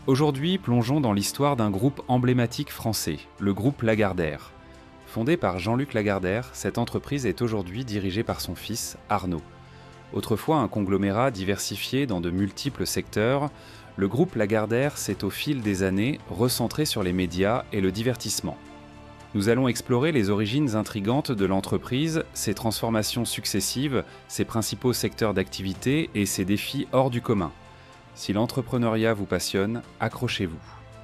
Aujourd'hui, plongeons dans l'histoire d'un groupe emblématique français, le groupe Lagardère. Fondé par Jean-Luc Lagardère, cette entreprise est aujourd'hui dirigée par son fils, Arnaud. Autrefois un conglomérat diversifié dans de multiples secteurs, le groupe Lagardère s'est au fil des années recentré sur les médias et le divertissement. Nous allons explorer les origines intrigantes de l'entreprise, ses transformations successives, ses principaux secteurs d'activité et ses défis hors du commun. Si l'entrepreneuriat vous passionne, accrochez-vous.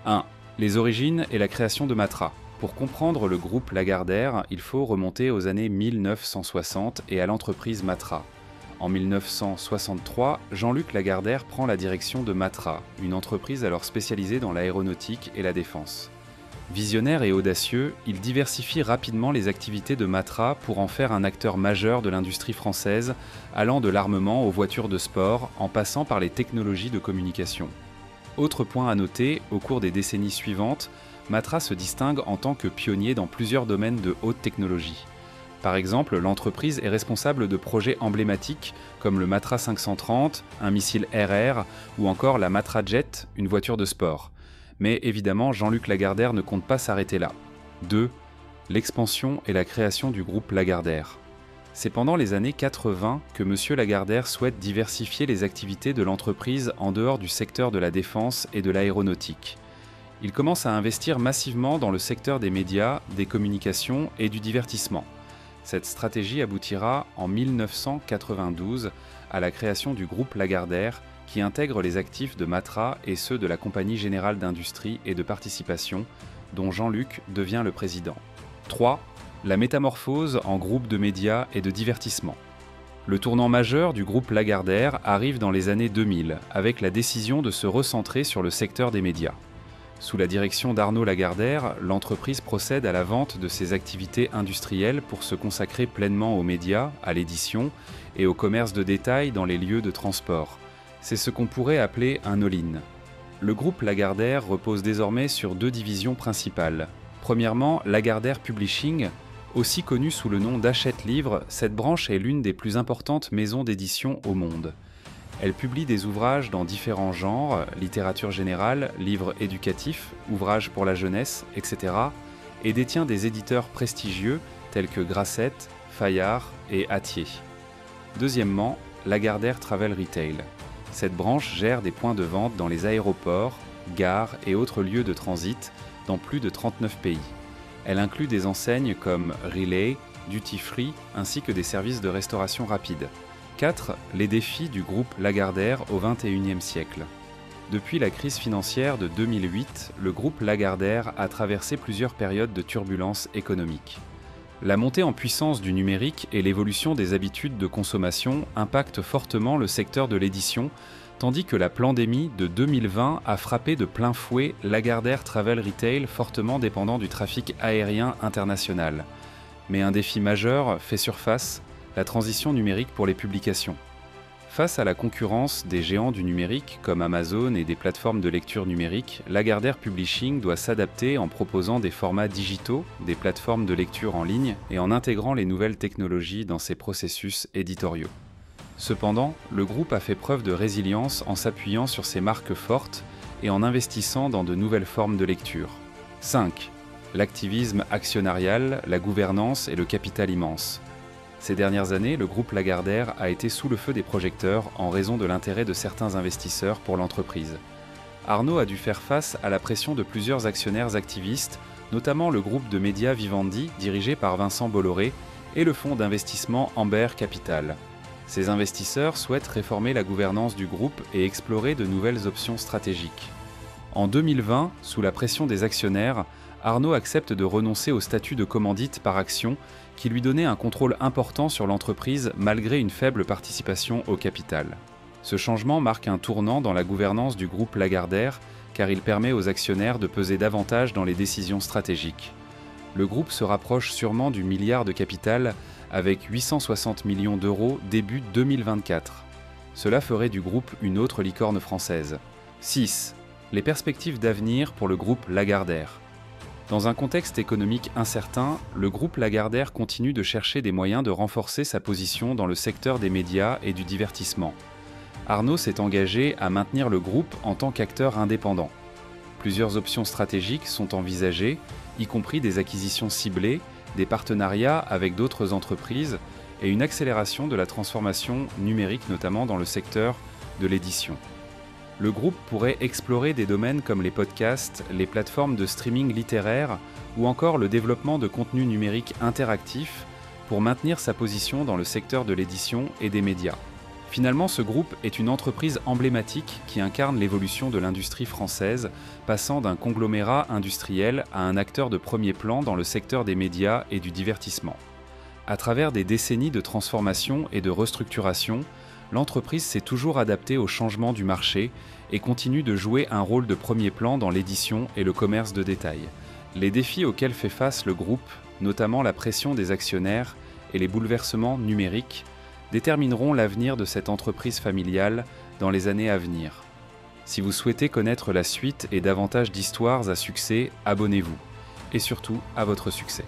1. Les origines et la création de Matra. Pour comprendre le groupe Lagardère, il faut remonter aux années 1960 et à l'entreprise Matra. En 1963, Jean-Luc Lagardère prend la direction de Matra, une entreprise alors spécialisée dans l'aéronautique et la défense. Visionnaire et audacieux, il diversifie rapidement les activités de Matra pour en faire un acteur majeur de l'industrie française, allant de l'armement aux voitures de sport, en passant par les technologies de communication. Autre point à noter, au cours des décennies suivantes, Matra se distingue en tant que pionnier dans plusieurs domaines de haute technologie. Par exemple, l'entreprise est responsable de projets emblématiques comme le Matra 530, un missile RR, ou encore la Matra Jet, une voiture de sport. Mais évidemment, Jean-Luc Lagardère ne compte pas s'arrêter là. 2. L'expansion et la création du groupe Lagardère. C'est pendant les années 80 que M. Lagardère souhaite diversifier les activités de l'entreprise en dehors du secteur de la défense et de l'aéronautique. Il commence à investir massivement dans le secteur des médias, des communications et du divertissement. Cette stratégie aboutira en 1992 à la création du groupe Lagardère, qui intègre les actifs de Matra et ceux de la Compagnie Générale d'Industrie et de Participation, dont Jean-Luc devient le président. 3. La métamorphose en groupe de médias et de divertissement. Le tournant majeur du groupe Lagardère arrive dans les années 2000, avec la décision de se recentrer sur le secteur des médias. Sous la direction d'Arnaud Lagardère, l'entreprise procède à la vente de ses activités industrielles pour se consacrer pleinement aux médias, à l'édition et au commerce de détail dans les lieux de transport. C'est ce qu'on pourrait appeler un all-in. Le groupe Lagardère repose désormais sur deux divisions principales. Premièrement, Lagardère Publishing, aussi connue sous le nom d'Hachette Livres, cette branche est l'une des plus importantes maisons d'édition au monde. Elle publie des ouvrages dans différents genres, littérature générale, livres éducatifs, ouvrages pour la jeunesse, etc. et détient des éditeurs prestigieux tels que Grasset, Fayard et Hatier. Deuxièmement, Lagardère Travel Retail. Cette branche gère des points de vente dans les aéroports, gares et autres lieux de transit dans plus de 39 pays. Elle inclut des enseignes comme Relay, Duty Free ainsi que des services de restauration rapide. 4. Les défis du groupe Lagardère au XXIe siècle. Depuis la crise financière de 2008, le groupe Lagardère a traversé plusieurs périodes de turbulences économiques. La montée en puissance du numérique et l'évolution des habitudes de consommation impactent fortement le secteur de l'édition, tandis que la pandémie de 2020 a frappé de plein fouet Lagardère Travel Retail fortement dépendant du trafic aérien international. Mais un défi majeur fait surface, la transition numérique pour les publications. Face à la concurrence des géants du numérique comme Amazon et des plateformes de lecture numérique, Lagardère Publishing doit s'adapter en proposant des formats digitaux, des plateformes de lecture en ligne et en intégrant les nouvelles technologies dans ses processus éditoriaux. Cependant, le groupe a fait preuve de résilience en s'appuyant sur ses marques fortes et en investissant dans de nouvelles formes de lecture. 5. L'activisme actionnarial, la gouvernance et le capital immense. Ces dernières années, le groupe Lagardère a été sous le feu des projecteurs en raison de l'intérêt de certains investisseurs pour l'entreprise. Arnaud a dû faire face à la pression de plusieurs actionnaires activistes, notamment le groupe de médias Vivendi, dirigé par Vincent Bolloré, et le fonds d'investissement Amber Capital. Ces investisseurs souhaitent réformer la gouvernance du groupe et explorer de nouvelles options stratégiques. En 2020, sous la pression des actionnaires, Arnaud accepte de renoncer au statut de commandite par action qui lui donnait un contrôle important sur l'entreprise malgré une faible participation au capital. Ce changement marque un tournant dans la gouvernance du groupe Lagardère car il permet aux actionnaires de peser davantage dans les décisions stratégiques. Le groupe se rapproche sûrement du milliard de capital avec 860 millions d'euros début 2024. Cela ferait du groupe une autre licorne française. 6. Les perspectives d'avenir pour le groupe Lagardère. Dans un contexte économique incertain, le groupe Lagardère continue de chercher des moyens de renforcer sa position dans le secteur des médias et du divertissement. Arnaud s'est engagé à maintenir le groupe en tant qu'acteur indépendant. Plusieurs options stratégiques sont envisagées, y compris des acquisitions ciblées, des partenariats avec d'autres entreprises et une accélération de la transformation numérique, notamment dans le secteur de l'édition. Le groupe pourrait explorer des domaines comme les podcasts, les plateformes de streaming littéraire ou encore le développement de contenus numériques interactifs pour maintenir sa position dans le secteur de l'édition et des médias. Finalement, ce groupe est une entreprise emblématique qui incarne l'évolution de l'industrie française, passant d'un conglomérat industriel à un acteur de premier plan dans le secteur des médias et du divertissement. À travers des décennies de transformation et de restructuration, l'entreprise s'est toujours adaptée aux changements du marché et continue de jouer un rôle de premier plan dans l'édition et le commerce de détail. Les défis auxquels fait face le groupe, notamment la pression des actionnaires et les bouleversements numériques, détermineront l'avenir de cette entreprise familiale dans les années à venir. Si vous souhaitez connaître la suite et davantage d'histoires à succès, abonnez-vous. Et surtout, à votre succès.